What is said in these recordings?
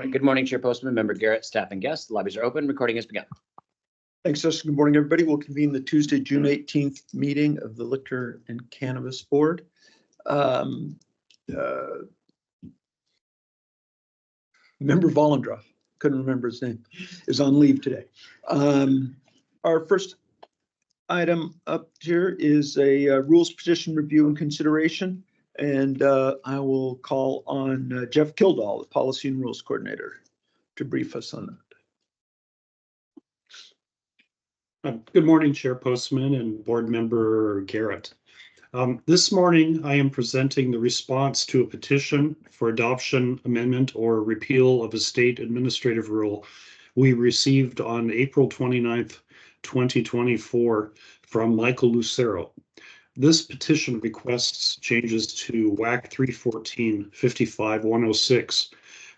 All right, good morning, Chair Postman, Member Garrett, staff and guests. The lobbies are open. Recording has begun. Thanks, Justin. Good morning, everybody. We'll convene the Tuesday, June 18th meeting of the Liquor and Cannabis Board. Member Vollendroff, couldn't remember his name, is on leave today. Our first item up here is a rules petition review and consideration. And I will call on Jeff Kildall, the Policy and Rules Coordinator, to brief us on that. Good morning, Chair Postman and Board Member Garrett. This morning, I am presenting the response to a petition for adoption, amendment, or repeal of a state administrative rule we received on April 29th, 2024 from Michael Lucero. This petition requests changes to WAC 314-55-106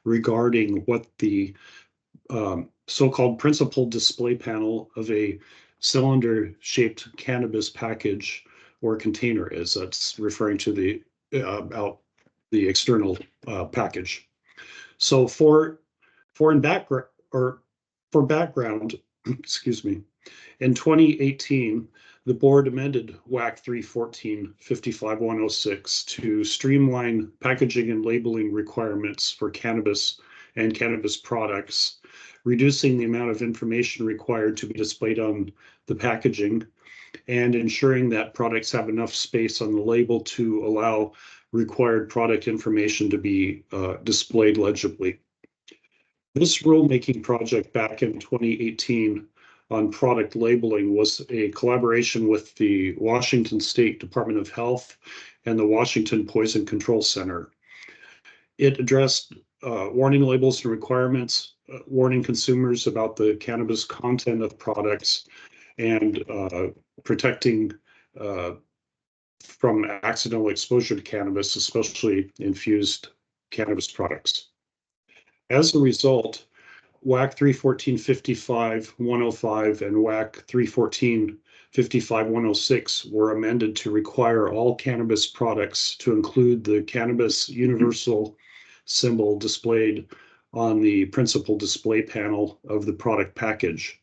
regarding what the so-called principal display panel of a cylinder-shaped cannabis package or container is. That's referring to the external package. So for background, excuse me, in 2018, the board amended WAC 314-55-106 to streamline packaging and labeling requirements for cannabis and cannabis products, reducing the amount of information required to be displayed on the packaging and ensuring that products have enough space on the label to allow required product information to be displayed legibly. This rulemaking project back in 2018 on product labeling was a collaboration with the Washington State Department of Health and the Washington Poison Control Center. It addressed warning labels and requirements, warning consumers about the cannabis content of products, and protecting from accidental exposure to cannabis, especially infused cannabis products. As a result, WAC 314-55-105 and WAC 314-55-106 were amended to require all cannabis products to include the cannabis universal symbol displayed on the principal display panel of the product package.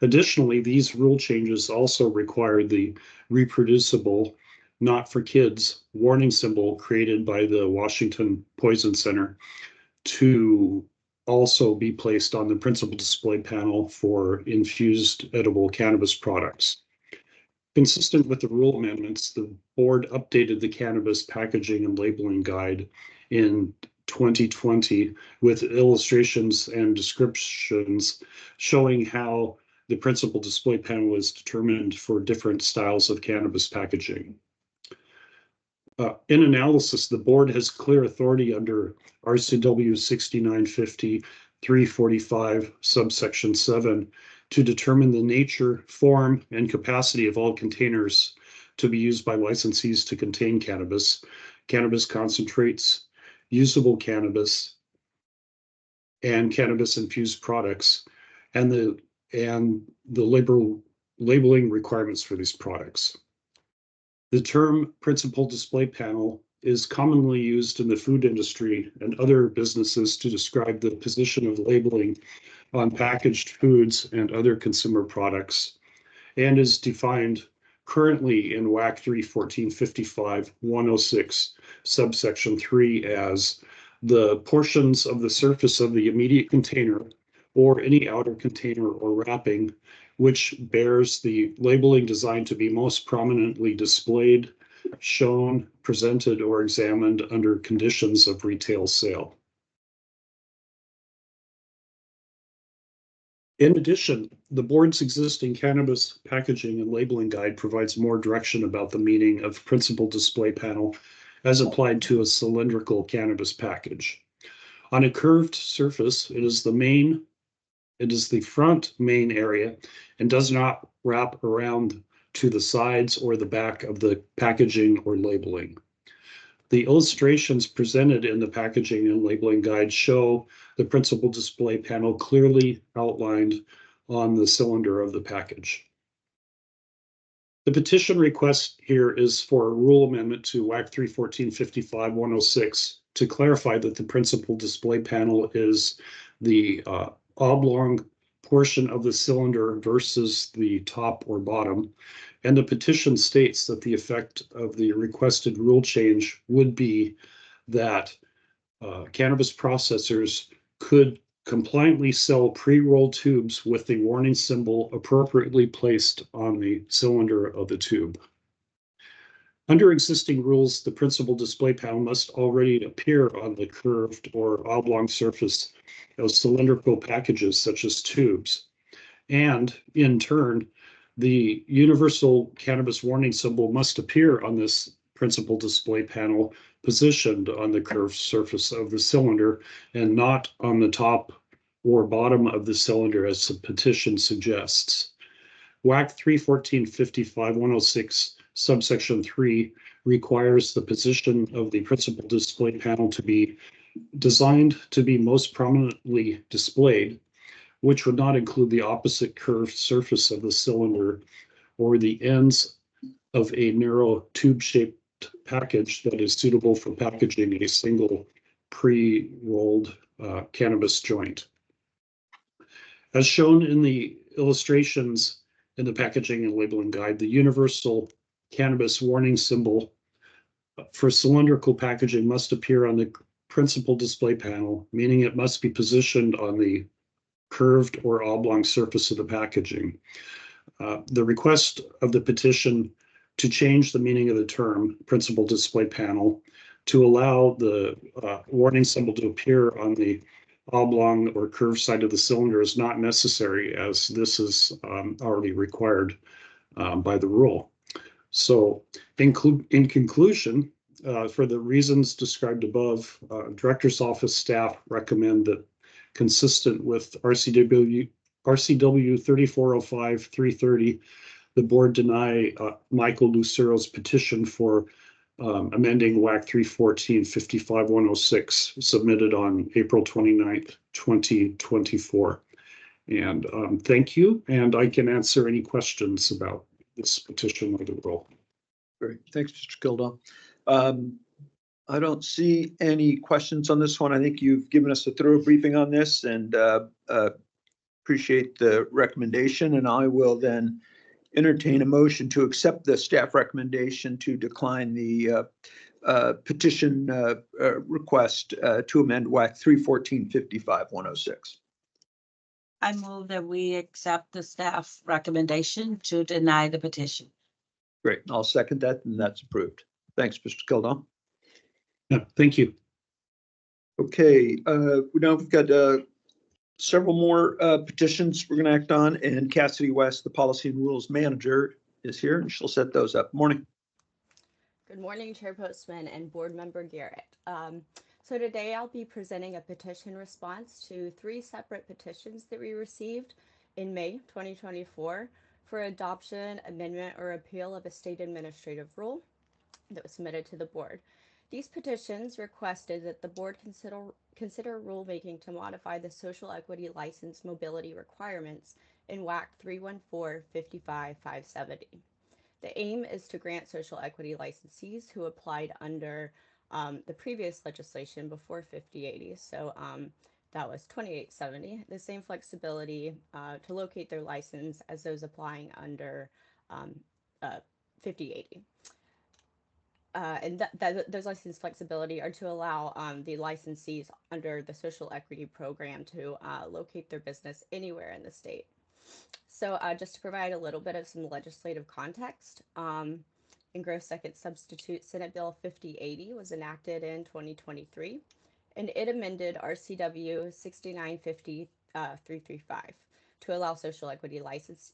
Additionally, these rule changes also required the reproducible, not for kids, warning symbol created by the Washington Poison Center to also be placed on the principal display panel for infused edible cannabis products. Consistent with the rule amendments, the board updated the cannabis packaging and labeling guide in 2020 with illustrations and descriptions showing how the principal display panel was determined for different styles of cannabis packaging. In analysis, the board has clear authority under RCW 6950-345 subsection 7 to determine the nature, form, and capacity of all containers to be used by licensees to contain cannabis, cannabis concentrates, usable cannabis, and cannabis-infused products, and the labeling requirements for these products. The term principal display panel is commonly used in the food industry and other businesses to describe the position of labeling on packaged foods and other consumer products, and is defined currently in WAC 314-55-106, subsection 3 as the portions of the surface of the immediate container or any outer container or wrapping which bears the labeling designed to be most prominently displayed, shown, presented, or examined under conditions of retail sale. In addition, the board's existing cannabis packaging and labeling guide provides more direction about the meaning of principal display panel as applied to a cylindrical cannabis package. On a curved surface, it is the front main area and does not wrap around to the sides or the back of the packaging or labeling. The illustrations presented in the packaging and labeling guide show the principal display panel clearly outlined on the cylinder of the package. The petition request here is for a rule amendment to WAC 314-55-106 to clarify that the principal display panel is the oblong portion of the cylinder versus the top or bottom. And the petition states that the effect of the requested rule change would be that cannabis processors could compliantly sell pre-rolled tubes with the warning symbol appropriately placed on the cylinder of the tube. Under existing rules, the principal display panel must already appear on the curved or oblong surface of cylindrical packages such as tubes. And in turn, the universal cannabis warning symbol must appear on this principal display panel positioned on the curved surface of the cylinder and not on the top or bottom of the cylinder as the petition suggests. WAC 314.55.106 subsection 3 requires the position of the principal display panel to be designed to be most prominently displayed, which would not include the opposite curved surface of the cylinder or the ends of a narrow tube-shaped package that is suitable for packaging a single pre-rolled cannabis joint. As shown in the illustrations in the packaging and labeling guide, the universal cannabis warning symbol for cylindrical packaging must appear on the principal display panel, meaning it must be positioned on the curved or oblong surface of the packaging. The request of the petition to change the meaning of the term principal display panel to allow the warning symbol to appear on the oblong or curved side of the cylinder is not necessary, as this is already required by the rule. So in conclusion, for the reasons described above, Director's Office staff recommend that, consistent with RCW 3405-330, the board deny Michael Lucero's petition for amending WAC 314.55.106 submitted on April 29th, 2024. And thank you, and I can answer any questions about this petition or the rule. Great, thanks, Mr. Kildall. I don't see any questions on this one. I think you've given us a thorough briefing on this, and appreciate the recommendation. And I will then entertain a motion to accept the staff recommendation to decline the petition request to amend WAC 314.55.106. I move that we accept the staff recommendation to deny the petition. Great, I'll second that, and that's approved. Thanks, Mr. Kildall. Yeah, thank you. Okay, now we've got several more petitions we're going to act on, and Cassidy West, the Policy and Rules Manager, is here, and she'll set those up. Morning. Good morning, Chair Postman and Board Member Garrett. So today I'll be presenting a petition response to 3 separate petitions that we received in May 2024 for adoption, amendment, or appeal of a state administrative rule that was submitted to the board. These petitions requested that the board consider rulemaking to modify the social equity license mobility requirements in WAC 314.55.570. The aim is to grant social equity licensees who applied under the previous legislation before 5080, so that was 2870, the same flexibility to locate their license as those applying under 5080. And those license flexibility are to allow the licensees under the social equity program to locate their business anywhere in the state. So just to provide a little bit of some legislative context, Engrossed Second Substitute Senate Bill 5080 was enacted in 2023, and it amended RCW 6950.335 to allow social equity license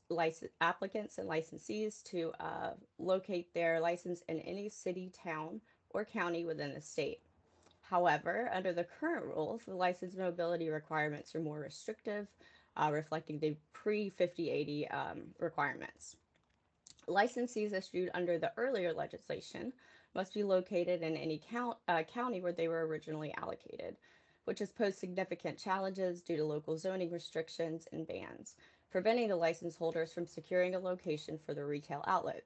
applicants and licensees to locate their license in any city, town, or county within the state. However, under the current rules, the license mobility requirements are more restrictive, reflecting the pre-5080 requirements. Licensees issued under the earlier legislation must be located in any county where they were originally allocated, which has posed significant challenges due to local zoning restrictions and bans, preventing the license holders from securing a location for their retail outlet.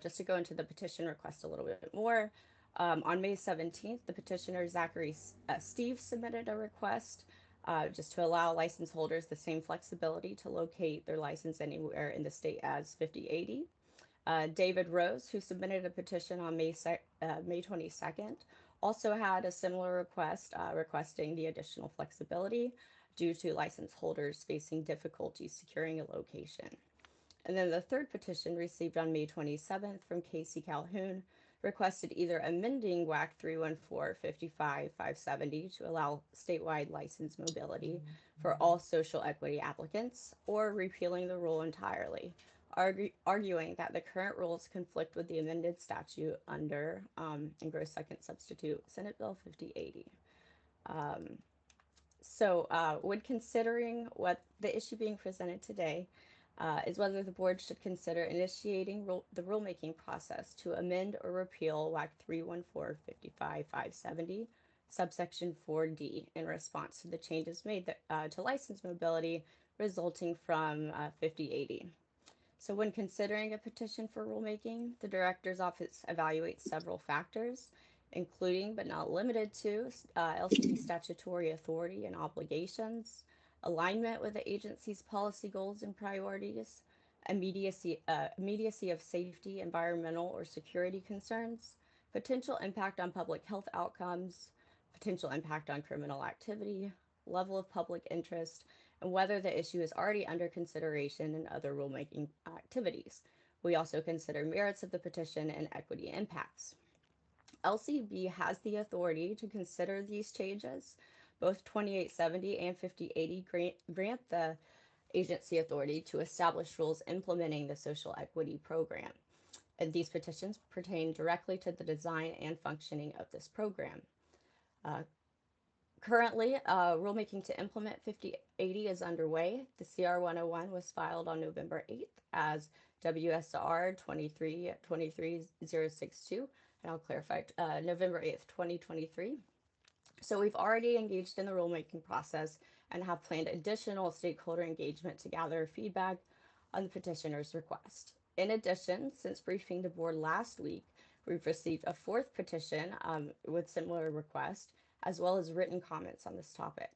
Just to go into the petition request a little bit more, On May 17th, the petitioner Zachary Steve submitted a request just to allow license holders the same flexibility to locate their license anywhere in the state as 5080. David Rose, who submitted a petition on May 22nd, also had a similar request requesting the additional flexibility due to license holders facing difficulty securing a location. And then the third petition received on May 27th from Casey Calhoun requested either amending WAC 314-55-570 to allow statewide license mobility for all social equity applicants, or repealing the rule entirely, arguing that the current rules conflict with the amended statute under engross second substitute Senate Bill 5080. When considering what the issue being presented today, is whether the board should consider initiating the rulemaking process to amend or repeal WAC 314-55-570, subsection 4D, in response to the changes made to license mobility resulting from 5080. So when considering a petition for rulemaking, the Director's Office evaluates several factors, including but not limited to LCB statutory authority and obligations, alignment with the agency's policy goals and priorities, immediacy of safety, environmental, or security concerns, potential impact on public health outcomes, potential impact on criminal activity, level of public interest, and whether the issue is already under consideration in other rulemaking activities. We also consider merits of the petition and equity impacts. LCB has the authority to consider these changes. Both 2870 and 5080 grant the agency authority to establish rules implementing the social equity program. And these petitions pertain directly to the design and functioning of this program. Currently, rulemaking to implement 5080 is underway. The CR 101 was filed on November 8th as WSR 2323062, and I'll clarify, November 8th, 2023. So we've already engaged in the rulemaking process and have planned additional stakeholder engagement to gather feedback on the petitioner's request. In addition, since briefing the board last week, we've received a fourth petition with similar request, as well as written comments on this topic.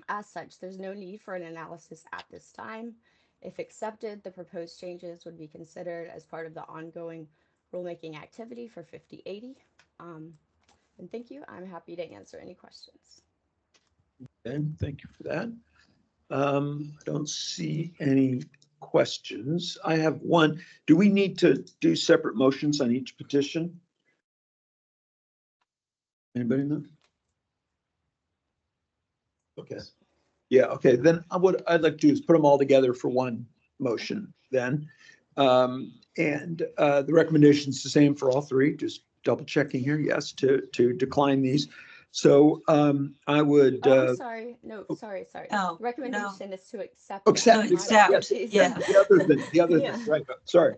As such, there's no need for an analysis at this time. If accepted, the proposed changes would be considered as part of the ongoing rulemaking activity for 5080. And thank you. I'm happy to answer any questions. Okay, thank you for that. I don't see any questions. I have one. Do we need to do separate motions on each petition? Anybody know? Okay. Yeah, okay, then what I'd like to do is put them all together for one motion then. The recommendation is the same for all three, just double checking here, yes, to decline these. So I would. I'm sorry. No, sorry. Oh, recommendation is to accept. Accept. them. Accept, My yeah. apologies. The other Yeah. thing, right, sorry.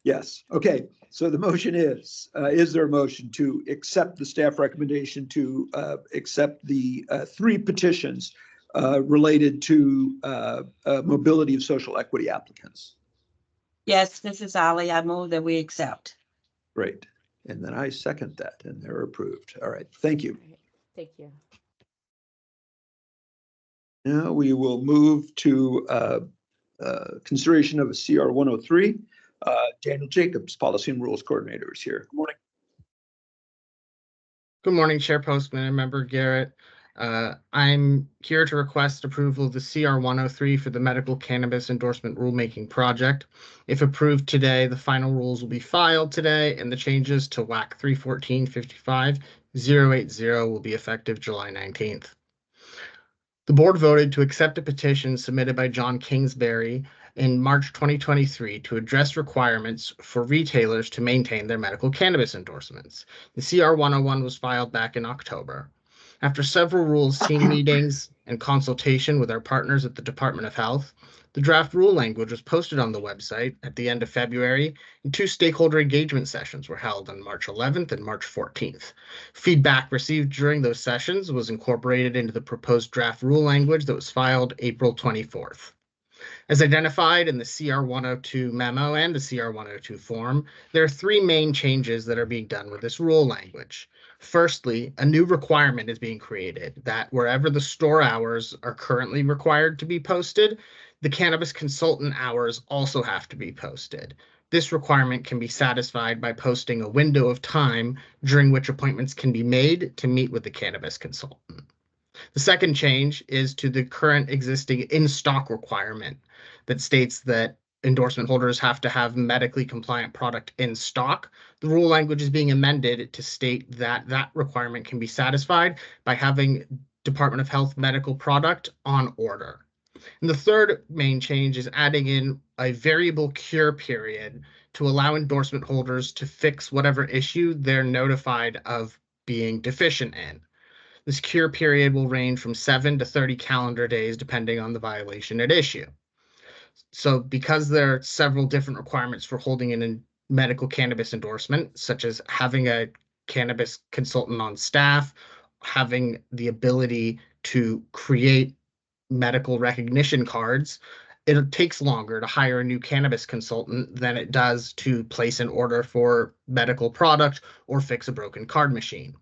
Yes, okay, so the motion is there a motion to accept the staff recommendation to accept the three petitions related to mobility of social equity applicants? Yes, this is Ali. I move that we accept. Great, and then I second that, and they're approved. All right, thank you. All right, thank you. Now we will move to consideration of a CR 103. Daniel Jacobs, Policy and Rules Coordinator, is here. Good morning. Good morning, Chair Postman and Member Garrett. I'm here to request approval of the CR 103 for the medical cannabis endorsement rulemaking project. If approved today, the final rules will be filed today, and the changes to WAC 314-55-080 will be effective July 19th. The board voted to accept a petition submitted by John Kingsbury in March 2023 to address requirements for retailers to maintain their medical cannabis endorsements. The CR 101 was filed back in October. After several rules team meetings and consultation with our partners at the Department of Health, the draft rule language was posted on the website at the end of February, and 2 stakeholder engagement sessions were held on March 11th and March 14th. Feedback received during those sessions was incorporated into the proposed draft rule language that was filed April 24th. As identified in the CR 102 memo and the CR 102 form, there are three main changes that are being done with this rule language. Firstly, a new requirement is being created that wherever the store hours are currently required to be posted, the cannabis consultant hours also have to be posted. This requirement can be satisfied by posting a window of time during which appointments can be made to meet with the cannabis consultant. The second change is to the current existing in-stock requirement that states that endorsement holders have to have medically compliant product in stock. The rule language is being amended to state that that requirement can be satisfied by having Department of Health medical product on order. And the third main change is adding in a variable cure period to allow endorsement holders to fix whatever issue they're notified of being deficient in. This cure period will range from 7 to 30 calendar days, depending on the violation at issue. So because there are several different requirements for holding a medical cannabis endorsement, such as having a cannabis consultant on staff, having the ability to create medical recognition cards, it takes longer to hire a new cannabis consultant than it does to place an order for medical product or fix a broken card machine.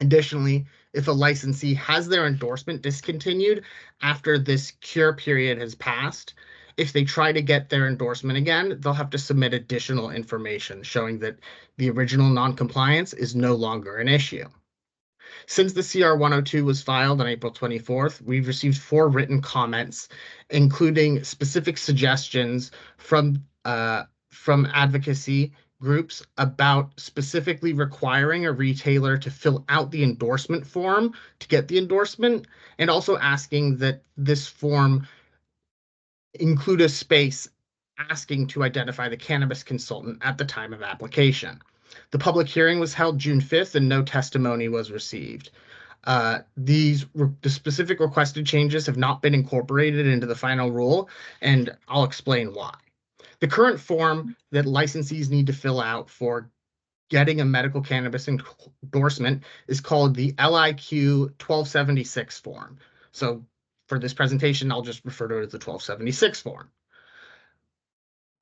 Additionally, if a licensee has their endorsement discontinued after this cure period has passed, if they try to get their endorsement again, they'll have to submit additional information showing that the original non-compliance is no longer an issue. Since the CR 102 was filed on April 24th, we've received 4 written comments, including specific suggestions from advocacy groups about specifically requiring a retailer to fill out the endorsement form to get the endorsement, and also asking that this form include a space asking to identify the cannabis consultant at the time of application. The public hearing was held June 5th and no testimony was received. The specific requested changes have not been incorporated into the final rule, and I'll explain why. The current form that licensees need to fill out for getting a medical cannabis endorsement is called the LIQ 1276 form. So for this presentation, I'll just refer to it as the 1276 form.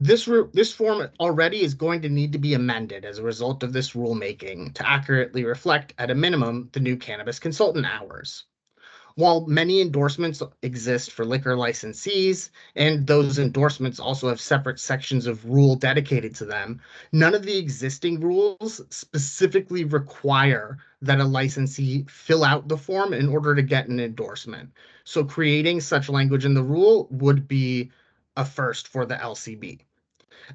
This form already is going to need to be amended as a result of this rulemaking to accurately reflect, at a minimum, the new cannabis consultant hours. While many endorsements exist for liquor licensees, and those endorsements also have separate sections of rule dedicated to them, none of the existing rules specifically require that a licensee fill out the form in order to get an endorsement. So creating such language in the rule would be a first for the LCB.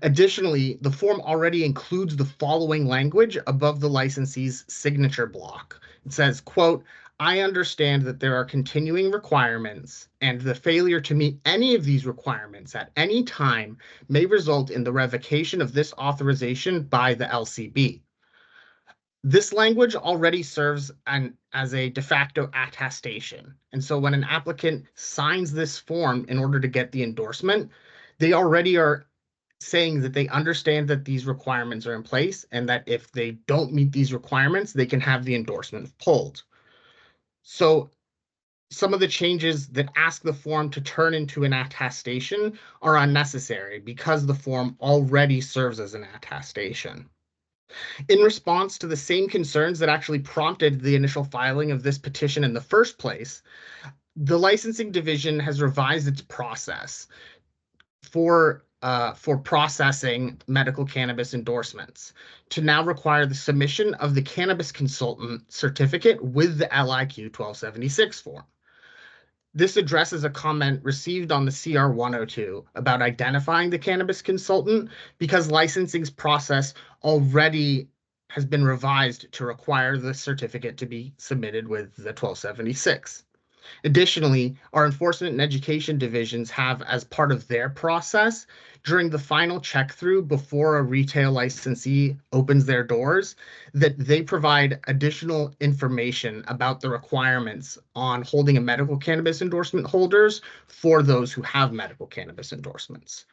Additionally, the form already includes the following language above the licensee's signature block. It says, quote, "I understand that there are continuing requirements, and the failure to meet any of these requirements at any time may result in the revocation of this authorization by the LCB." This language already serves as a de facto attestation. And so when an applicant signs this form in order to get the endorsement, they already are saying that they understand that these requirements are in place and that if they don't meet these requirements, they can have the endorsement pulled. So some of the changes that ask the form to turn into an attestation are unnecessary because the form already serves as an attestation. In response to the same concerns that actually prompted the initial filing of this petition in the first place, the licensing division has revised its process for processing medical cannabis endorsements to now require the submission of the cannabis consultant certificate with the LIQ 1276 form. This addresses a comment received on the CR 102 about identifying the cannabis consultant because licensing's process already has been revised to require the certificate to be submitted with the 1276. Additionally, our enforcement and education divisions have, as part of their process, during the final check through before a retail licensee opens their doors, that they provide additional information about the requirements on holding a medical cannabis endorsement holders for those who have medical cannabis endorsements.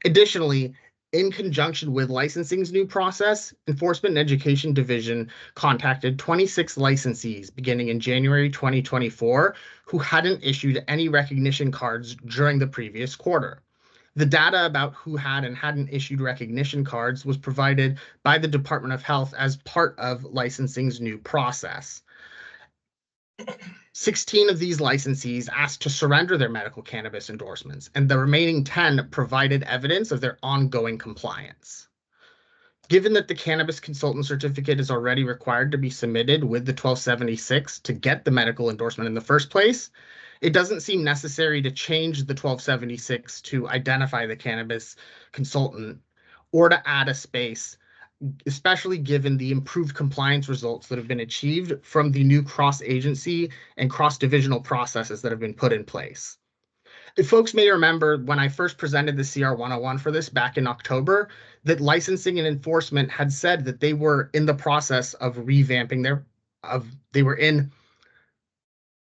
Additionally, in conjunction with licensing's new process, Enforcement and Education Division contacted 26 licensees beginning in January 2024 who hadn't issued any recognition cards during the previous quarter. The data about who had and hadn't issued recognition cards was provided by the Department of Health as part of licensing's new process. 16 of these licensees asked to surrender their medical cannabis endorsements, and the remaining 10 provided evidence of their ongoing compliance. Given that the cannabis consultant certificate is already required to be submitted with the 1276 to get the medical endorsement in the first place, it doesn't seem necessary to change the 1276 to identify the cannabis consultant or to add a space, especially given the improved compliance results that have been achieved from the new cross-agency and cross-divisional processes that have been put in place. If folks may remember, when I first presented the CR 101 for this back in October, that licensing and enforcement had said that they were in the process of revamping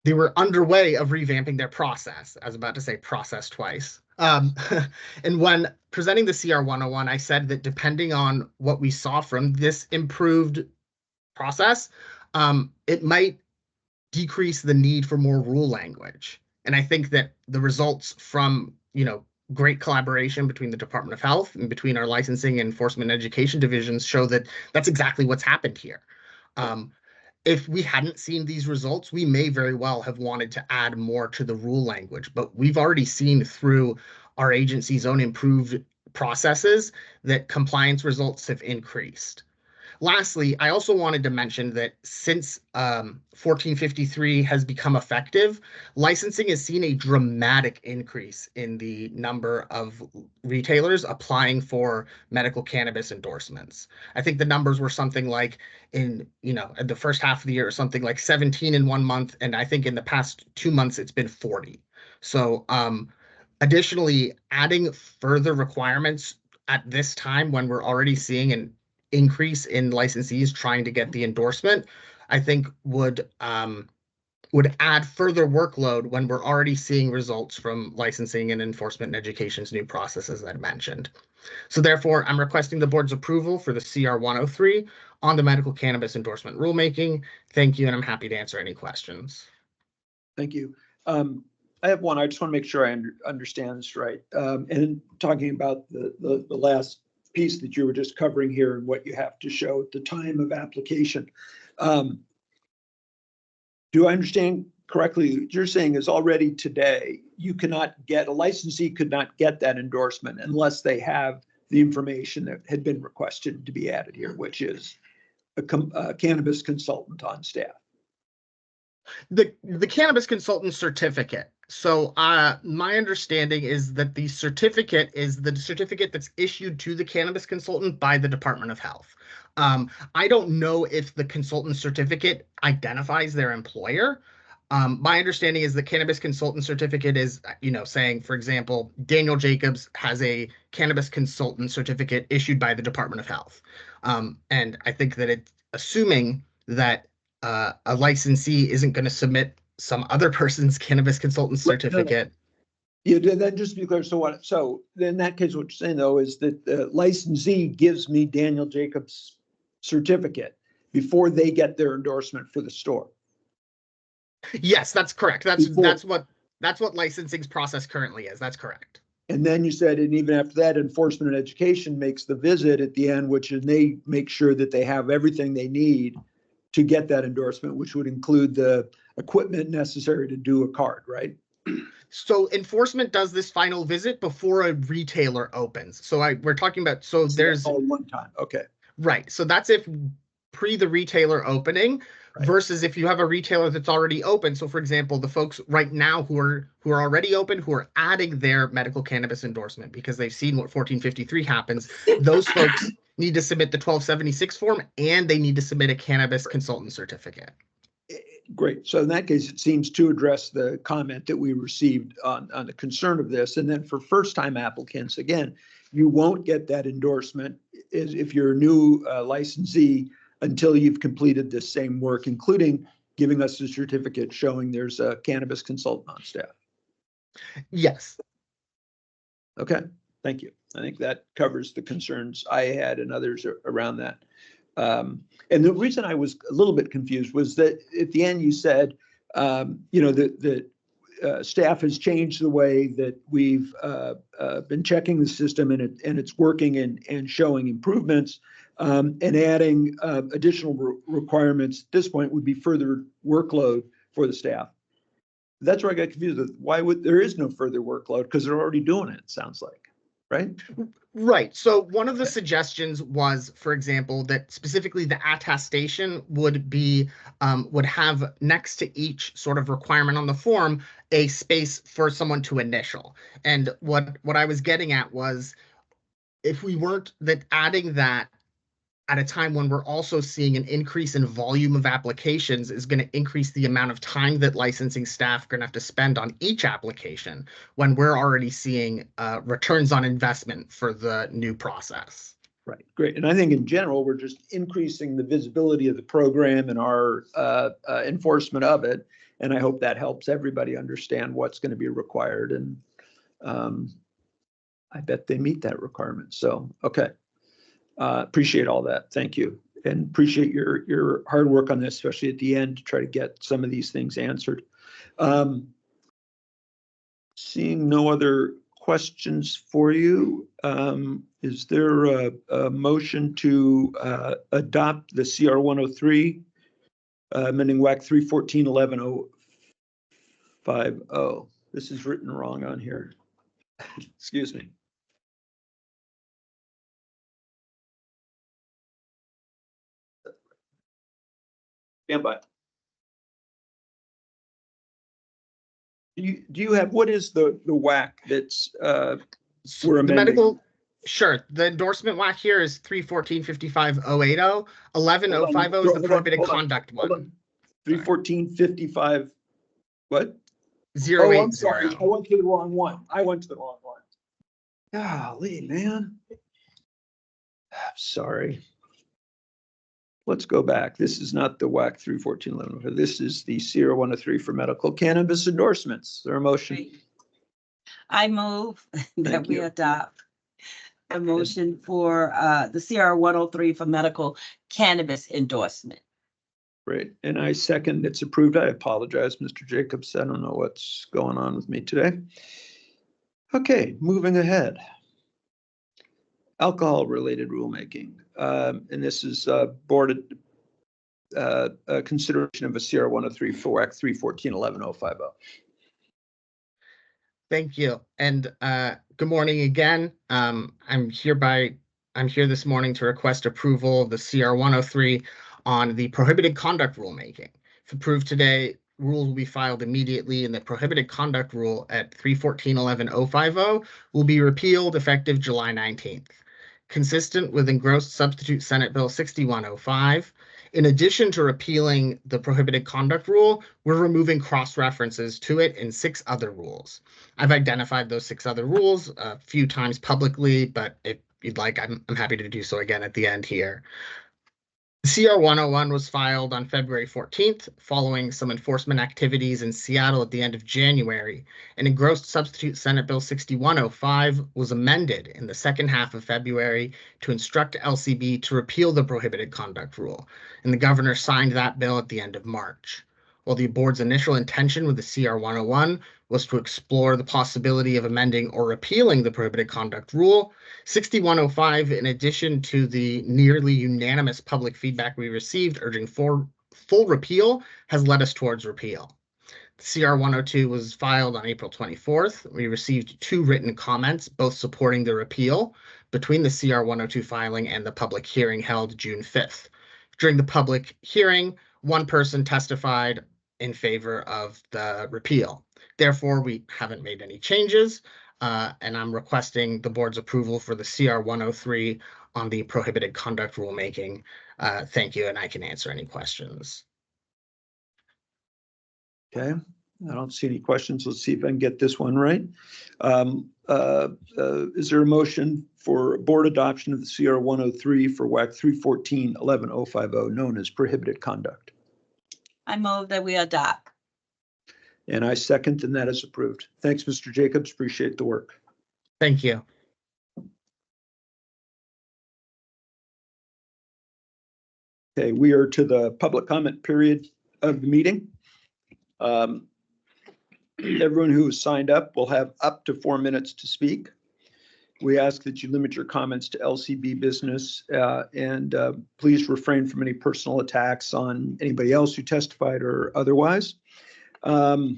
they were underway of revamping their process. I was about to say process twice. And when presenting the CR 101, I said that depending on what we saw from this improved process, it might decrease the need for more rule language. And I think that the results from, great collaboration between the Department of Health and between our licensing and enforcement and education divisions show that that's exactly what's happened here. If we hadn't seen these results, we may very well have wanted to add more to the rule language, but we've already seen through our agency's own improved processes that compliance results have increased. Lastly, I also wanted to mention that since 1453 has become effective, licensing has seen a dramatic increase in the number of retailers applying for medical cannabis endorsements. I think the numbers were something like in the first half of the year, something like 17 in 1 month. And I think in the past 2 months, it's been 40. So additionally, adding further requirements at this time when we're already seeing an increase in licensees trying to get the endorsement, I think would add further workload when we're already seeing results from licensing and enforcement and education's new processes that I mentioned. So therefore, I'm requesting the board's approval for the CR 103 on the medical cannabis endorsement rulemaking. Thank you, and I'm happy to answer any questions. Thank you. I have one. I just want to make sure I understand this right. And talking about the last piece that you were just covering here and what you have to show at the time of application. Do I understand correctly? What you're saying is already today, a licensee could not get that endorsement unless they have the information that had been requested to be added here, which is a cannabis consultant on staff. The cannabis consultant certificate. So my understanding is that the certificate is the certificate that's issued to the cannabis consultant by the Department of Health. I don't know if the consultant certificate identifies their employer. My understanding is the cannabis consultant certificate is, saying, for example, Daniel Jacobs has a cannabis consultant certificate issued by the Department of Health. And I think that it's assuming that a licensee isn't going to submit some other person's cannabis consultant certificate. Yeah, then just to be clear, so in that case, what you're saying though is that the licensee gives me Daniel Jacobs' certificate before they get their endorsement for the store. Yes, that's correct. That's what licensing's process currently is. That's correct. And then you said, and even after that, enforcement and education makes the visit at the end, which is they make sure that they have everything they need to get that endorsement, which would include the equipment necessary to do a card, right? So enforcement does this final visit before a retailer opens. So we're talking about, there's all one time. Okay. Right. So that's if pre the retailer opening versus if you have a retailer that's already open. So for example, the folks right now who are already open, who are adding their medical cannabis endorsement because they've seen what 1453 happens, those folks need to submit the 1276 form and they need to submit a cannabis consultant certificate. Great. So in that case, it seems to address the comment that we received on the concern of this. And then for first-time applicants, again, you won't get that endorsement if you're a new licensee until you've completed this same work, including giving us a certificate showing there's a cannabis consultant on staff. Yes. Okay. Thank you. I think that covers the concerns I had and others around that. And the reason I was a little bit confused was that at the end you said, you know, that staff has changed the way that we've been checking the system, and it's working and showing improvements, and adding additional requirements at this point would be further workload for the staff. That's where I got confused with why would there is no further workload, because they're already doing it, sounds like, right? Right. So one of the suggestions was, for example, that specifically the attestation would be would have next to each sort of requirement on the form a space for someone to initial. And what I was getting at was, if we weren't that adding that at a time when we're also seeing an increase in volume of applications is going to increase the amount of time that licensing staff are going to have to spend on each application, when we're already seeing returns on investment for the new process. Right, great. And I think in general, we're just increasing the visibility of the program and our enforcement of it. And I hope that helps everybody understand what's going to be required. And I bet they meet that requirement. So, okay. Appreciate all that. Thank you. And appreciate your hard work on this, especially at the end, to try to get some of these things answered. Seeing no other questions for you, is there a motion to adopt the CR 103, amending WAC 314.11.050? This is written wrong on here. Excuse me. Stand by. Do you have, what is the WAC that's we're The amending? medical, sure. The endorsement WAC here is 314.55.080. 11.050 is the prohibited conduct one. 314.55, what? 080. Oh, I'm sorry. I went to the wrong one. Golly, man. I'm sorry. Let's go back. This is not the WAC 314.11. This is the CR 103 for medical cannabis endorsements. Is there a motion? I move that Thank we you. adopt a motion for the CR 103 for medical cannabis endorsement. Great. And I second it's approved. I apologize, Mr. Jacobs. I don't know what's going on with me today. Okay, moving ahead. Alcohol-related rulemaking. And this is board consideration of a CR 103 for WAC 314.11.050. Thank you. And good morning again. I'm here this morning to request approval of the CR 103 on the prohibited conduct rulemaking. If approved today, rules will be filed immediately, and the prohibited conduct rule at 314.11.050 will be repealed effective July 19th. Consistent with engrossed substitute Senate Bill 6105, in addition to repealing the prohibited conduct rule, we're removing cross-references to it in 6 other rules. I've identified those 6 other rules a few times publicly, but if you'd like, I'm happy to do so again at the end here. CR 101 was filed on February 14th, following some enforcement activities in Seattle at the end of January, and engrossed substitute Senate Bill 6105 was amended in the second half of February to instruct LCB to repeal the prohibited conduct rule, and the governor signed that bill at the end of March. While the board's initial intention with the CR 101 was to explore the possibility of amending or repealing the prohibited conduct rule, 6105, in addition to the nearly unanimous public feedback we received urging for full repeal, has led us towards repeal. The CR 102 was filed on April 24th. We received 2 written comments, both supporting the repeal, between the CR 102 filing and the public hearing held June 5th. During the public hearing, 1 person testified in favor of the repeal. Therefore, we haven't made any changes, and I'm requesting the board's approval for the CR 103 on the prohibited conduct rulemaking. Thank you, and I can answer any questions. Okay, I don't see any questions. Let's see if I can get this one right. Is there a motion for board adoption of the CR 103 for WAC 314.11.050, known as prohibited conduct? I move that we adopt. And I second, and that is approved. Thanks, Mr. Jacobs. Appreciate the work. Thank you. Okay, we are to the public comment period of the meeting. Everyone who has signed up will have up to 4 minutes to speak. We ask that you limit your comments to LCB business and please refrain from any personal attacks on anybody else who testified or otherwise. I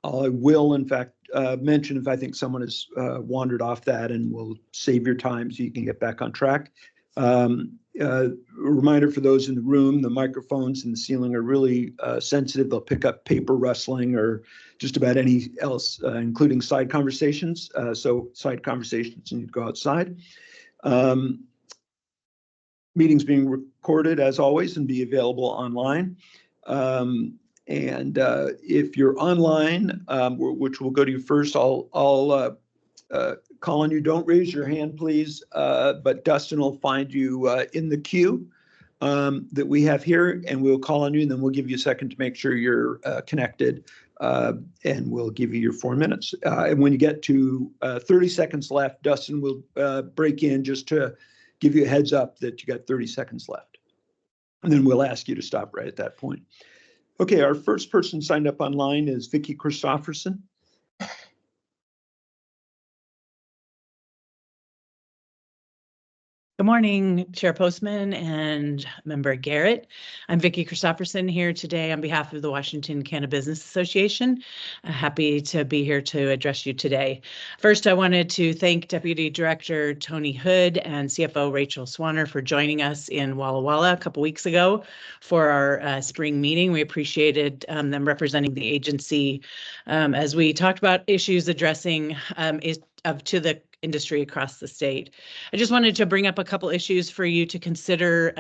will, in fact, mention if I think someone has wandered off that, and will save your time so you can get back on track. Reminder for those in the room, the microphones in the ceiling are really sensitive. They'll pick up paper rustling or just about any else, including side conversations. So side conversations need to go outside. Meetings being recorded as always and be available online. And if you're online, which will go to you first, I'll call on you. Don't raise your hand, please. But Dustin will find you in the queue that we have here, and we'll call on you, and then we'll give you a second to make sure you're connected, and we'll give you your 4 minutes. And when you get to 30 seconds left, Dustin will break in just to give you a heads up that you got 30 seconds left. And then we'll ask you to stop right at that point. Okay, our first person signed up online is Vicki Christopherson. Good morning, Chair Postman and Member Garrett. I'm Vicki Christopherson here today on behalf of the Washington Cannabis Business Association. Happy to be here to address you today. First, I wanted to thank Deputy Director Tony Hood and CFO Rachel Swanner for joining us in Walla Walla a couple weeks ago for our spring meeting. We appreciated them representing the agency as we talked about issues addressing to the industry across the state. I just wanted to bring up a couple issues for you to consider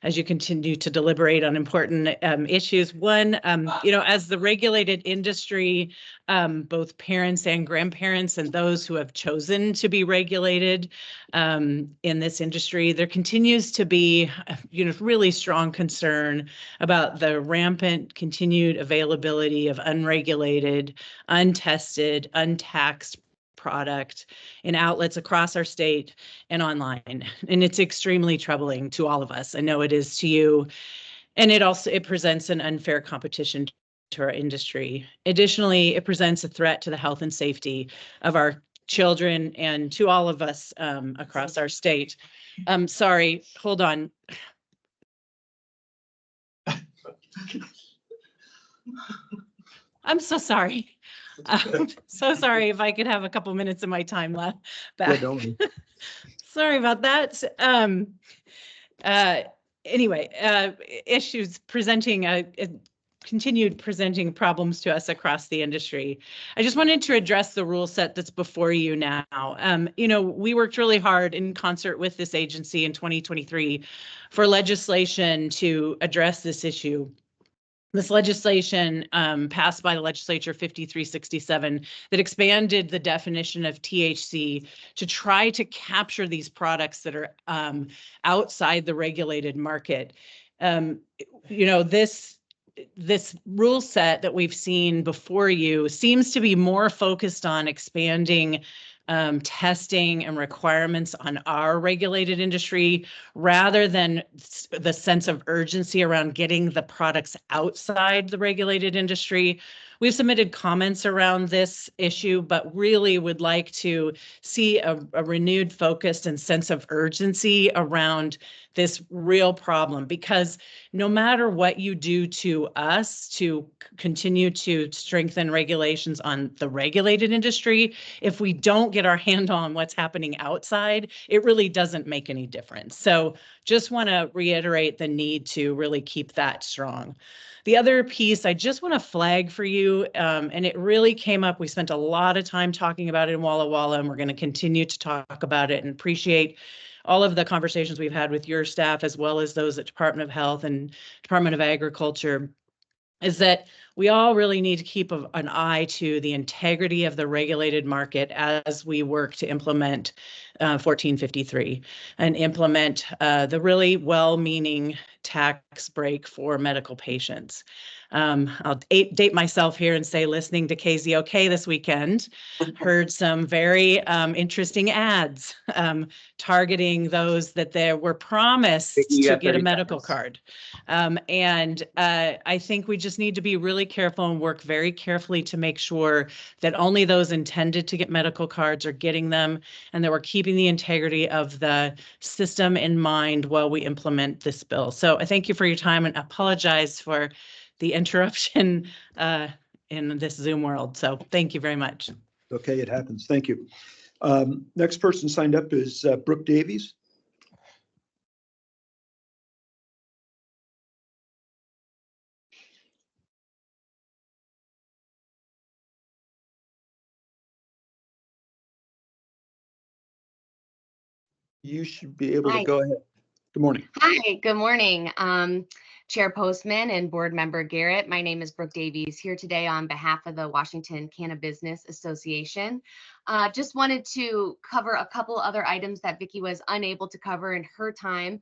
as you continue to deliberate on important issues. One, as the regulated industry, both parents and grandparents and those who have chosen to be regulated in this industry, there continues to be, really strong concern about the rampant continued availability of unregulated, untested, untaxed product in outlets across our state and online. And it's extremely troubling to all of us. I know it is to you. And it presents an unfair competition to our industry. Additionally, it presents a threat to the health and safety of our children and to all of us across our state. Sorry, hold on. I'm so sorry. So sorry if I could have a couple minutes of my time left back. Yeah, Sorry about that. Issues presenting continued presenting problems to us across the industry. I just wanted to address the rule set that's before you now. We worked really hard in concert with this agency in 2023 for legislation to address this issue. This legislation passed by the legislature 5367 that expanded the definition of THC to try to capture these products that are outside the regulated market. This rule set that we've seen before you seems to be more focused on expanding testing and requirements on our regulated industry rather than the sense of urgency around getting the products outside the regulated industry. We've submitted comments around this issue, but really would like to see a renewed focus and sense of urgency around this real problem, because no matter what you do to us to continue to strengthen regulations on the regulated industry, if we don't get our hand on what's happening outside, it really doesn't make any difference. So just want to reiterate the need to really keep that strong. The other piece I just want to flag for you, and it really came up, we spent a lot of time talking about it in Walla Walla, and we're going to continue to talk about it, and appreciate all of the conversations we've had with your staff, as well as those at Department of Health and Department of Agriculture, is that we all really need to keep an eye to the integrity of the regulated market as we work to implement 1453 and implement the really well-meaning tax break for medical patients. I'll date myself here and say, listening to KZOK this weekend, heard some very interesting ads targeting those that there were promised You to have get a 30 medical seconds. card. I think we just need to be really careful and work very carefully to make sure that only those intended to get medical cards are getting them, and that we're keeping the integrity of the system in mind while we implement this bill. So I thank you for your time and apologize for the interruption in this Zoom world. So thank you very much. Okay, it happens. Thank you. Next person signed up is Brooke Davies. You should be able to Hi. go ahead. Good morning. Hi, good morning. Chair Postman and Board Member Garrett. My name is Brooke Davies, here today on behalf of the Washington Cannabis Association. Just wanted to cover a couple other items that Vicki was unable to cover in her time.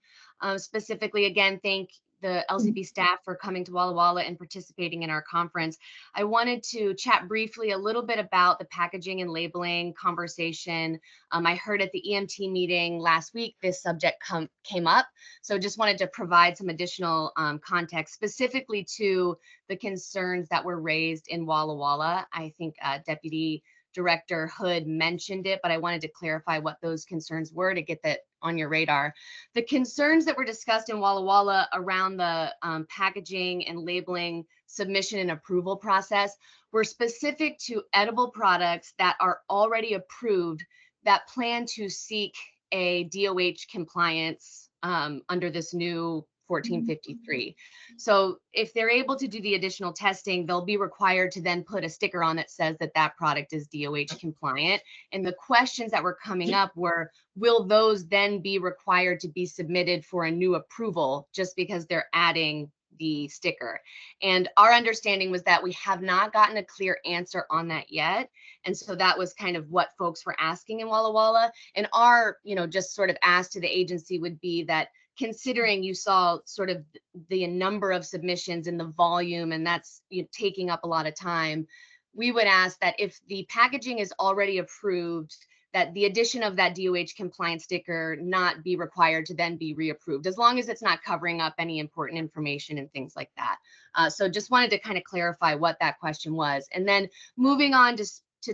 Specifically, again, thank the LCB staff for coming to Walla Walla and participating in our conference. I wanted to chat briefly a little bit about the packaging and labeling conversation. I heard at the EMT meeting last week, this subject came up. So just wanted to provide some additional context specifically to the concerns that were raised in Walla Walla. I think Deputy Director Hood mentioned it, but I wanted to clarify what those concerns were to get that on your radar. The concerns that were discussed in Walla Walla around the packaging and labeling submission and approval process were specific to edible products that are already approved that plan to seek a DOH compliance under this new 1453. So if they're able to do the additional testing, they'll be required to then put a sticker on that says that that product is DOH compliant. And the questions that were coming up were, will those then be required to be submitted for a new approval just because they're adding the sticker? And our understanding was that we have not gotten a clear answer on that yet. And so that was kind of what folks were asking in Walla Walla. And our, just sort of ask to the agency would be that, considering you saw sort of the number of submissions and the volume, and that's taking up a lot of time, we would ask that if the packaging is already approved, that the addition of that DOH compliance sticker not be required to then be reapproved, as long as it's not covering up any important information and things like that. So just wanted to kind of clarify what that question was. And then moving on to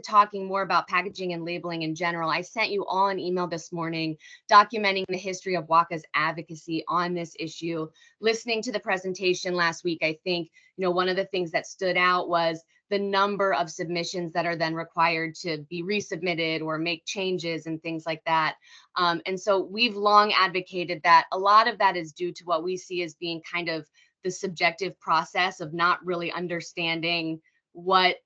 talking more about packaging and labeling in general, I sent you all an email this morning documenting the history of WACA's advocacy on this issue. Listening to the presentation last week, I think, one of the things that stood out was the number of submissions that are then required to be resubmitted or make changes and things like that. And so we've long advocated that a lot of that is due to what we see as being kind of the subjective process of not really understanding what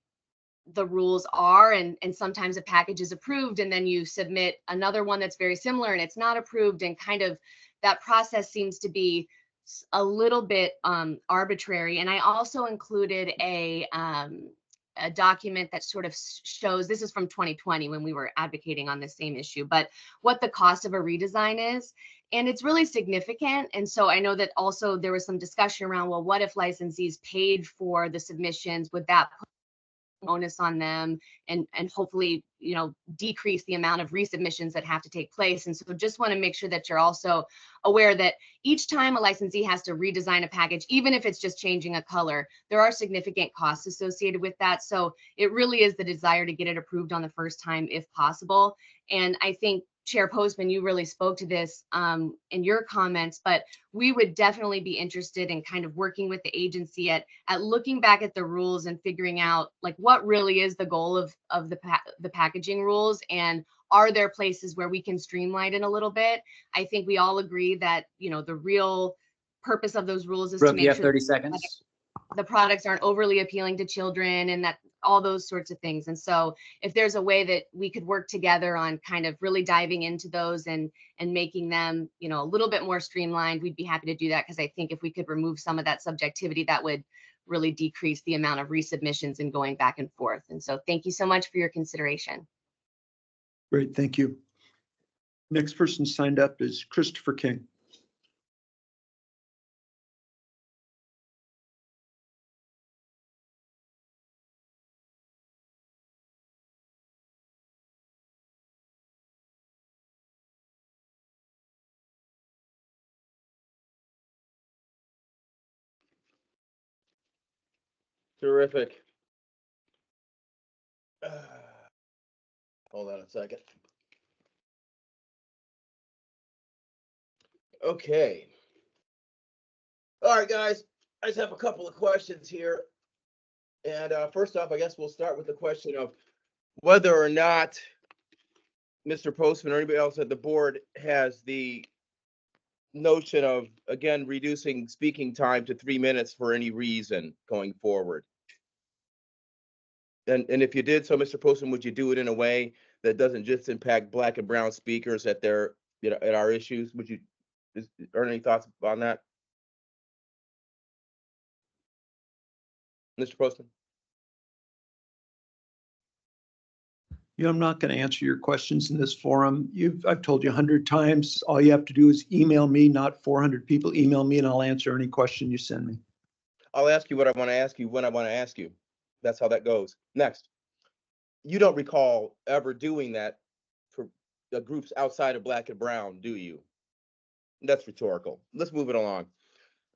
the rules are, and sometimes a package is approved and then you submit another one that's very similar and it's not approved, and kind of that process seems to be a little bit arbitrary. And I also included a document that sort of shows, this is from 2020 when we were advocating on the same issue, but what the cost of a redesign is. And it's really significant. And so I know that also there was some discussion around, well, what if licensees paid for the submissions? Would that put onus on them and hopefully decrease the amount of resubmissions that have to take place? And so just want to make sure that you're also aware that each time a licensee has to redesign a package, even if it's just changing a color, there are significant costs associated with that. So it really is the desire to get it approved on the first time if possible. And I think Chair Postman, you really spoke to this in your comments, but we would definitely be interested in kind of working with the agency at looking back at the rules and figuring out like what really is the goal of the packaging rules, and are there places where we can streamline it a little bit? I think we all agree that the real purpose of those rules is Brooke, to make you have sure 30 seconds. the products aren't overly appealing to children and that all those sorts of things. And so if there's a way that we could work together on kind of really diving into those and making them, a little bit more streamlined, we'd be happy to do that, because I think if we could remove some of that subjectivity, that would really decrease the amount of resubmissions and going back and forth. And so thank you so much for your consideration. Great, thank you. Next person signed up is Christopher King. Terrific. Hold on a second. Okay. All right, guys. I just have a couple of questions here. And first off, I guess we'll start with the question of whether or not Mr. Postman or anybody else at the board has the notion of, again, reducing speaking time to 3 minutes for any reason going forward. And if you did so, Mr. Postman, would you do it in a way that doesn't just impact Black and brown speakers at their, at our issues? Would you earn any thoughts on that, Mr. Postman? I'm not going to answer your questions in this forum. I've told you 100 times, all you have to do is email me, not 400 people. Email me and I'll answer any question you send me. I'll ask you what I want to ask you when I want to ask you. That's how that goes. Next. You don't recall ever doing that for the groups outside of Black and brown, do you? That's rhetorical. Let's move it along.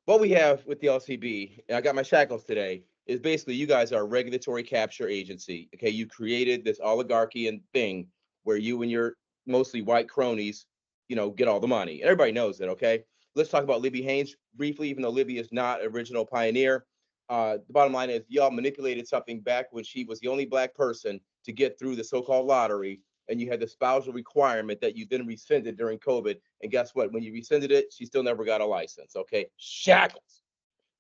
What we have with the LCB, and I got my shackles today, is basically you guys are a regulatory capture agency. Okay, you created this oligarchy and thing where you and your mostly white cronies, get all the money. And everybody knows it. Okay, let's talk about Libby Haynes briefly, even though Libby is not original pioneer. The bottom line is y'all manipulated something back when she was the only Black person to get through the so-called lottery, and you had the spousal requirement that you then rescinded during COVID. And guess what? When you rescinded it, she still never got a license. Okay, shackles.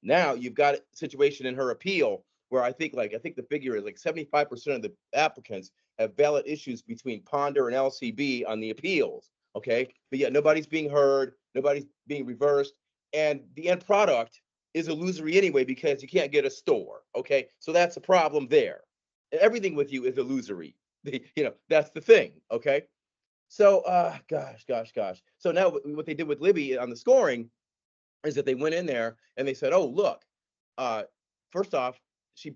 Now you've got a situation in her appeal where I think the figure is like 75% of the applicants have valid issues between Ponder and LCB on the appeals. Okay, but yet nobody's being heard, nobody's being reversed, and the end product is illusory anyway because you can't get a store. Okay, so that's a problem there. Everything with you is illusory. That's the thing. Okay, so gosh. So now what they did with Libby on the scoring is that they went in there and they said, oh, look, first off, she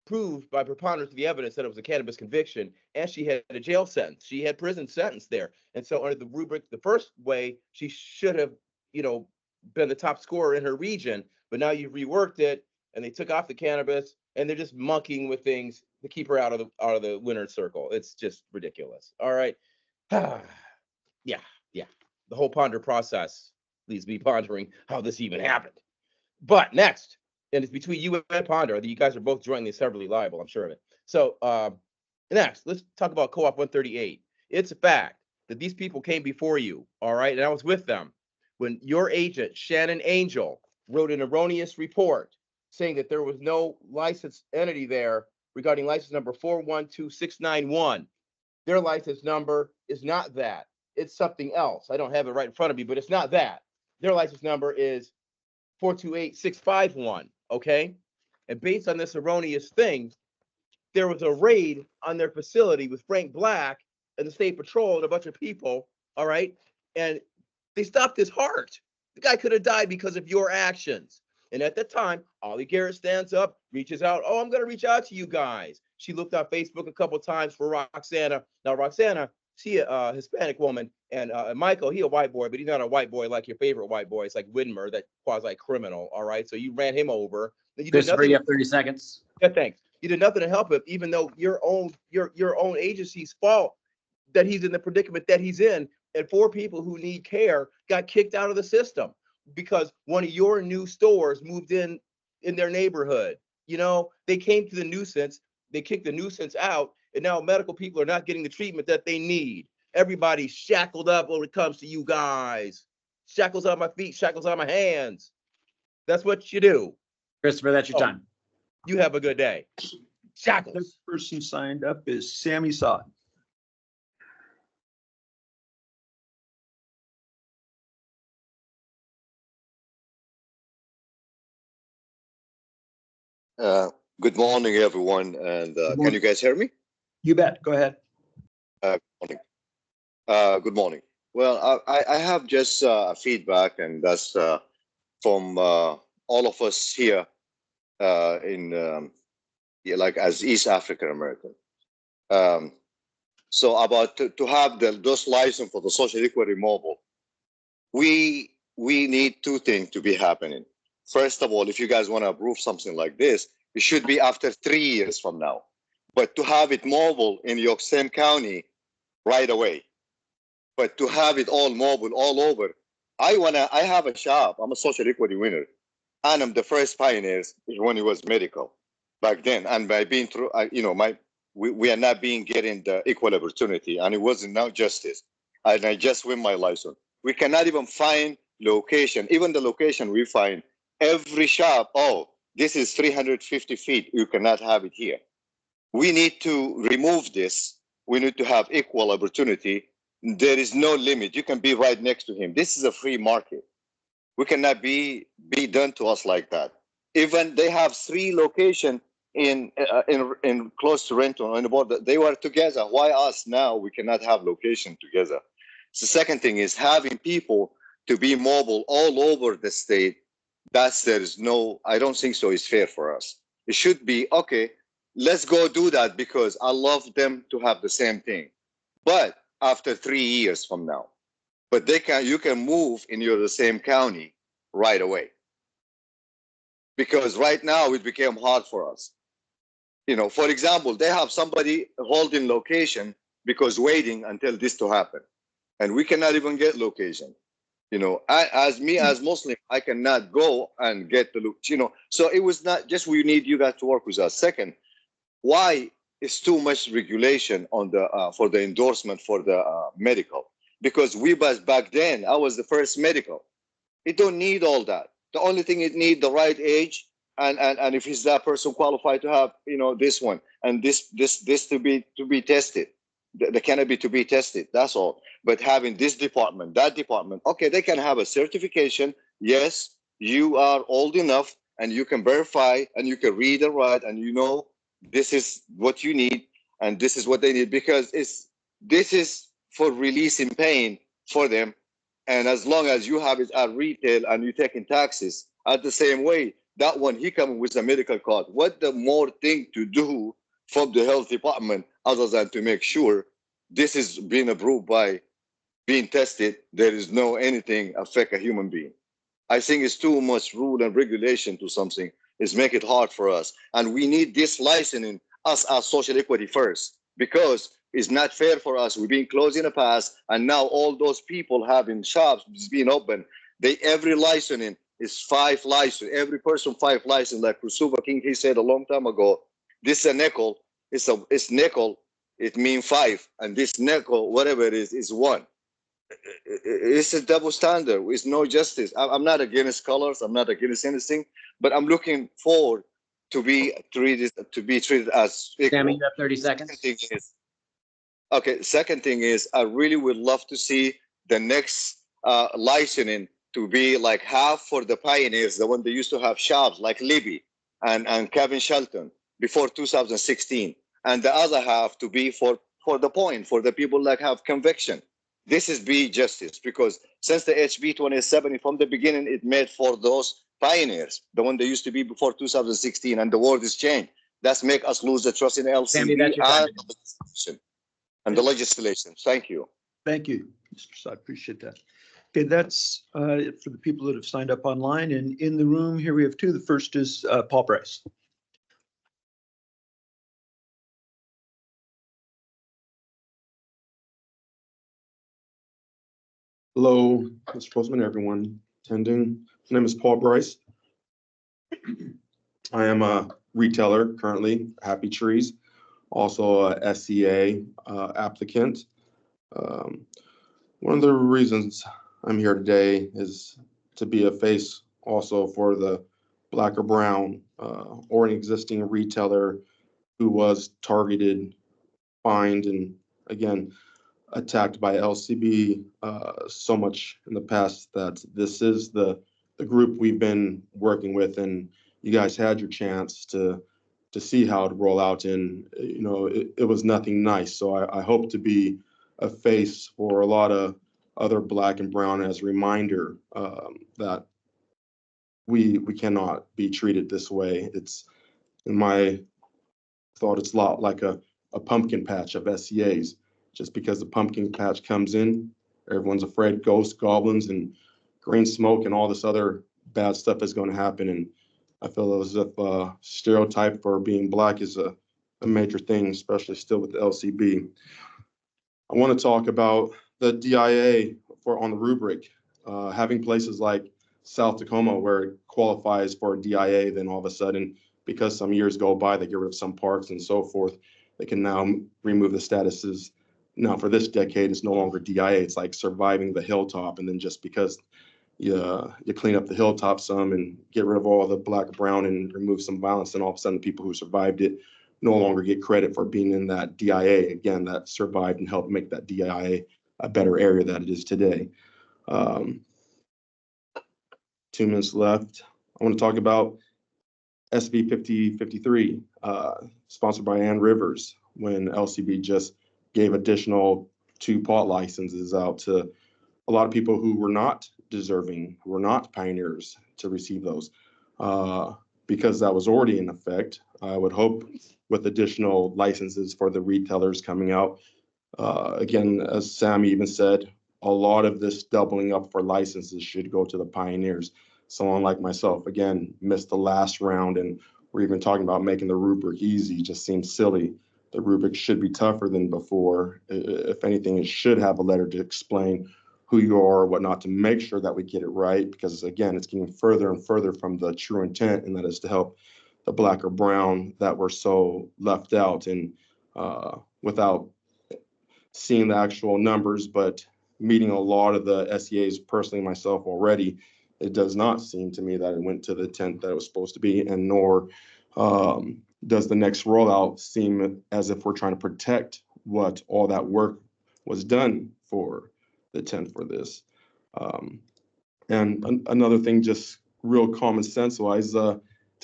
proved by preponderance of the evidence that it was a cannabis conviction, and she had a jail sentence. She had prison sentence there. And so under the rubric, the first way, she should have, been the top scorer in her region, but now you've reworked it and they took off the cannabis and they're just monkeying with things to keep her out of the winner's circle. It's just ridiculous. All right. Yeah. The whole ponder process leaves me pondering how this even happened. But next, and it's between you and Ponder, you guys are both jointly and severally liable, I'm sure of it. So next, let's talk about Co-op 138. It's a fact that these people came before you, all right, and I was with them when your agent, Shannon Angel, wrote an erroneous report saying that there was no licensed entity there regarding license number 412691. Their license number is not that. It's something else. I don't have it right in front of me, but it's not that. Their license number is 428651, okay? And based on this erroneous thing, there was a raid on their facility with Frank Black and the state patrol and a bunch of people, all right? And they stopped his heart. The guy could have died because of your actions. And at that time, Ollie Garrett stands up, reaches out. Oh, I'm going to reach out to you guys. She looked on Facebook a couple of times for Roxana. Now, Roxana, she a Hispanic woman, and Michael, he a white boy, but he's not a white boy like your favorite white boy. It's like Widmer, that quasi-criminal, all right? So you ran him over. You Christopher, you have 30 seconds. Yeah, thanks. You did nothing to help him, even though your own agency's fault that he's in the predicament that he's in, and 4 people who need care got kicked out of the system because one of your new stores moved in their neighborhood. They came to the nuisance, they kicked the nuisance out, and now medical people are not getting the treatment that they need. Everybody's shackled up when it comes to you guys. Shackles on my feet, shackles on my hands. That's what you do. Christopher, that's your time. You have a good day. Shackles. Next person signed up is Sammy Sod. Good morning, everyone. And morning. Can you guys hear me? You bet. Go ahead. Good morning. Good morning. Well, I have just feedback, and that's from all of us here like as East African American. So about to have those license for the social equity mobile, we need 2 things to be happening. First of all, if you guys want to approve something like this, It should be after 3 years from now. But to have it mobile in your same county right away, but to have it all mobile all over, I have a shop. I'm a social equity winner, and I'm the first pioneers when it was medical back then. And by being through, we are not being getting the equal opportunity, and it wasn't now justice. And I just win my license. We cannot even find location. Even the location we find, every shop, oh, this is 350 feet. You cannot have it here. We need to remove this. We need to have equal opportunity. There is no limit. You can be right next to him. This is a free market. We cannot be done to us like that. Even they have 3 locations in close to Renton on the border. They were together. Why us now? We cannot have location together. So the second thing is having people to be mobile all over the state. I don't think so. It's fair for us. It should be okay. Let's go do that because I love them to have the same thing. But after 3 years from now, but you can move in the same county right away. Because right now it became hard for us. For example, they have somebody holding location because waiting until this to happen. And we cannot even get location. As Muslim, I cannot go and get the look, So it was not just we need you guys to work with us. Second, why is too much regulation on the for the endorsement for the medical? Because back then, I was the first medical. It don't need all that. The only thing it need the right age and if is that person qualified to have this one and this to be tested, the cannabis to be tested. That's all. But having this department, that department, okay, they can have a certification. Yes, you are old enough and you can verify and you can read and write and this is what you need and this is what they need because this is for releasing pain for them. And as long as you have it at retail and you're taking taxes at the same way, that one, he coming with a medical card. What the more thing to do from the health department other than to make sure this is being approved by being tested, there is no anything affect a human being. I think it's too much rule and regulation to something. It's make it hard for us. And we need this licensing us as social equity first because it's not fair for us. We've been closed in the past and now all those people having shops being open, every licensing is 5 license. Every person 5 license. Like Kusuba King, he said a long time ago, this is a nickel. It's nickel. It means 5. And this nickel, whatever it is 1. It's a double standard. It's no justice. I'm not against colors. I'm not against anything, but I'm looking forward to be treated as equal. Sammy, you have 30 seconds. Second thing is, I really would love to see the next licensing to be like half for the pioneers, the one they used to have shops like Libby and Kevin Shelton before 2016, and the other half to be for the people that have conviction. This is be justice because since the HB 2070 from the beginning, it made for those pioneers, the one they used to be before 2016, and the world is changed. That's make us lose the trust in LCB Sammy, that's your time. and the legislation. Thank you. Thank you, Mr. Saad. Appreciate that. Okay, that's it for the people that have signed up online and in the room. Here we have 2. The first is Paul Bryce. Hello, Mr. Postman, everyone attending. My name is Paul Bryce. I am a retailer currently, Happy Trees, also a SCA applicant. One of the reasons I'm here today is to be a face also for the Black or Brown or an existing retailer who was targeted, fined, and again, attacked by LCB so much in the past that this is the group we've been working with, and you guys had your chance to see how it roll out, and it was nothing nice. So I hope to be a face for a lot of other Black and Brown as a reminder that we cannot be treated this way. It's, in my thought, it's a lot like a pumpkin patch of SCAs. Just because the pumpkin patch comes in, everyone's afraid ghosts, goblins, and green smoke and all this other bad stuff is going to happen. And I feel as if stereotype for being Black is a major thing, especially still with the LCB. I want to talk about the DIA on the rubric. Having places like South Tacoma where it qualifies for a DIA, then all of a sudden, because some years go by, they get rid of some parks and so forth, they can now remove the statuses. Now for this decade, it's no longer DIA, it's like surviving the hilltop. And then just because you clean up the hilltop some and get rid of all the Black or brown and remove some violence, and all of a sudden the people who survived it no longer get credit for being in that DIA, again, that survived and helped make that DIA a better area that it is today. 2 minutes left. I want to talk about SB 5053, sponsored by Ann Rivers, when LCB just gave additional 2 pot licenses out to a lot of people who were not deserving, who were not pioneers to receive those. Because that was already in effect, I would hope with additional licenses for the retailers coming out. Again, as Sam even said, a lot of this doubling up for licenses should go to the pioneers. Someone like myself, again, missed the last round, and we're even talking about making the rubric easy. Just seems silly. The rubric should be tougher than before. If anything, it should have a letter to explain who you are or whatnot, to make sure that we get it right, because again, it's getting further and further from the true intent, and that is to help the Black or brown that were so left out. And without seeing the actual numbers, but meeting a lot of the SEAs personally myself already, it does not seem to me that it went to the intent that it was supposed to be, and nor does the next rollout seem as if we're trying to protect what all that work was done for the intent for this. And another thing, just real common sense wise, to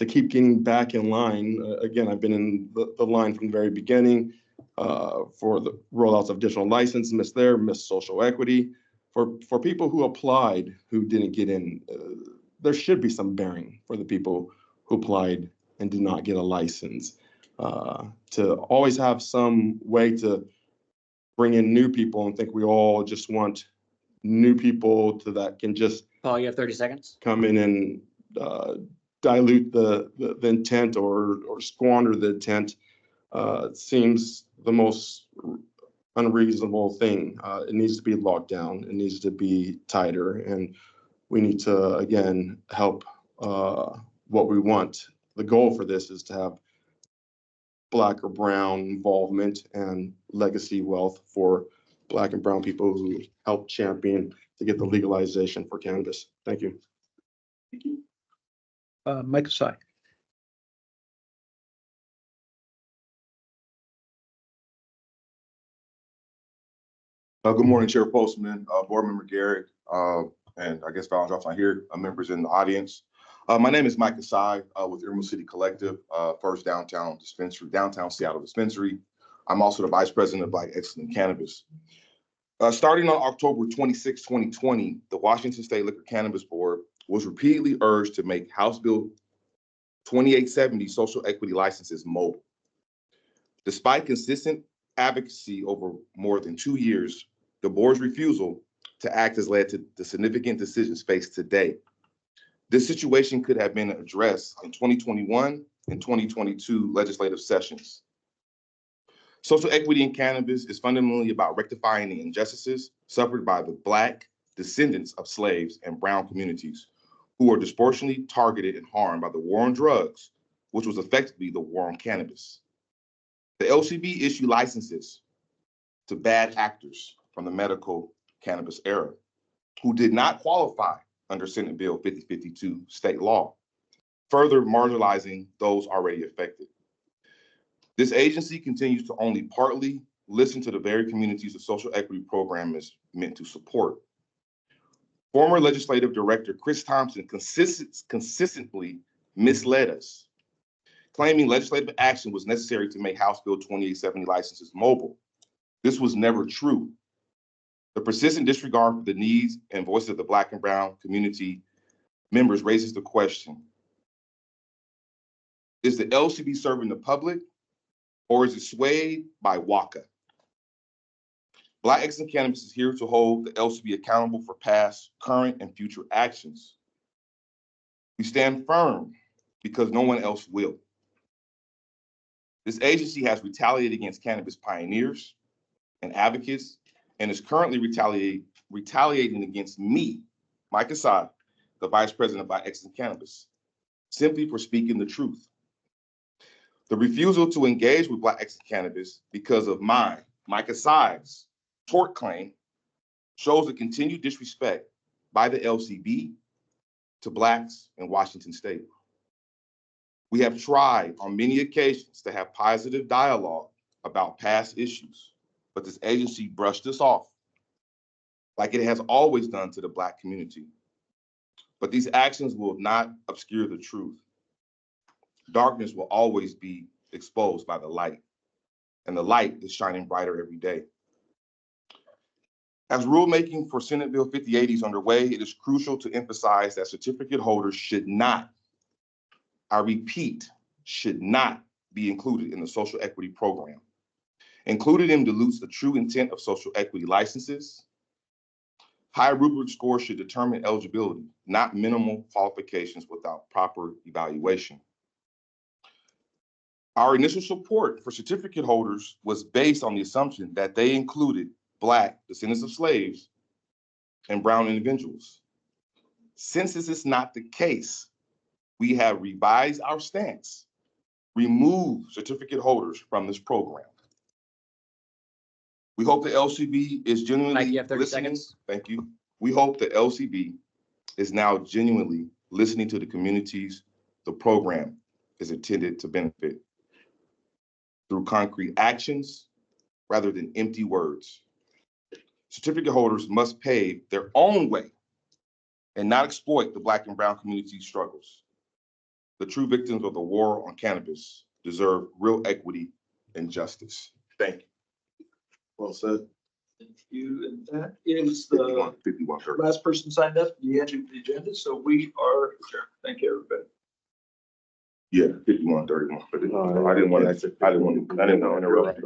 keep getting back in line. Again, I've been in the line from the very beginning for the rollouts of additional license, missed social equity. For people who applied who didn't get in, there should be some bearing for the people who applied and did not get a license. To always have some way to bring in new people and think we all just want new people to that can just Paul, you have 30 seconds. come in and dilute the intent or squander the intent. It seems the most unreasonable thing. It needs to be locked down. It needs to be tighter, and we need to again help what we want. The goal for this is to have Black or brown involvement and legacy wealth for Black and brown people who help champion to get the legalization for cannabis. Thank you. Mike Asai. Good morning, Chair Postman, Board Member Garrett, and I guess volunteers on here, members in the audience. My name is Mike Asai with Emerald City Collective, first downtown Seattle dispensary. I'm also the Vice President of Black Excellence in Cannabis. Starting on October 26, 2020, the Washington State Liquor Cannabis Board was repeatedly urged to make House Bill 2870 social equity licenses mobile. Despite consistent advocacy over more than 2 years, the board's refusal to act has led to the significant decisions faced today. This situation could have been addressed in 2021 and 2022 legislative sessions. Social equity in cannabis is fundamentally about rectifying the injustices suffered by the Black descendants of slaves and brown communities who are disproportionately targeted and harmed by the war on drugs, which was effectively the war on cannabis. The LCB issued licenses to bad actors from the medical cannabis era who did not qualify under Senate Bill 5052 state law, further marginalizing those already affected. This agency continues to only partly listen to the very communities the social equity program is meant to support. Former legislative director Chris Thompson consistently misled us, claiming legislative action was necessary to make House Bill 2870 licenses mobile. This was never true. The persistent disregard for the needs and voices of the Black and brown community members raises the question: is the LCB serving the public, or is it swayed by WACA? Black Excellence Cannabis is here to hold the LCB accountable for past, current, and future actions. We stand firm because no one else will. This agency has retaliated against cannabis pioneers and advocates and is currently retaliating against me, Mike Assad, the Vice President of Black Excellence in Cannabis, simply for speaking the truth. The refusal to engage with Black Excellence in Cannabis because of Mike Assad's tort claim shows the continued disrespect by the LCB to Blacks in Washington State. We have tried on many occasions to have positive dialogue about past issues, but this agency brushed us off like it has always done to the Black community. But these actions will not obscure the truth. Darkness will always be exposed by the light, and the light is shining brighter every day. As rulemaking for Senate Bill 5080 is underway, it is crucial to emphasize that certificate holders should not, I repeat, should not be included in the social equity program. Including them dilutes the true intent of social equity licenses. High rubric scores should determine eligibility, not minimal qualifications without proper evaluation. Our initial support for certificate holders was based on the assumption that they included Black descendants of slaves and brown individuals. Since this is not the case, we have revised our stance, removed certificate holders from this program. We hope the LCB is genuinely Mike, you have 30 listening. seconds. Thank you. We hope the LCB is now genuinely listening to the communities the program is intended to benefit through concrete actions rather than empty words. Certificate holders must pave their own way and not exploit the Black and brown community struggles. The true victims of the war on cannabis deserve real equity and justice. Thank you. Well said. Thank you. And that is the 51, 30. last person signed up for the edge of the agenda. So we are adjourned. Thank you, everybody. Yeah, 51, 31. But I didn't want to interrupt.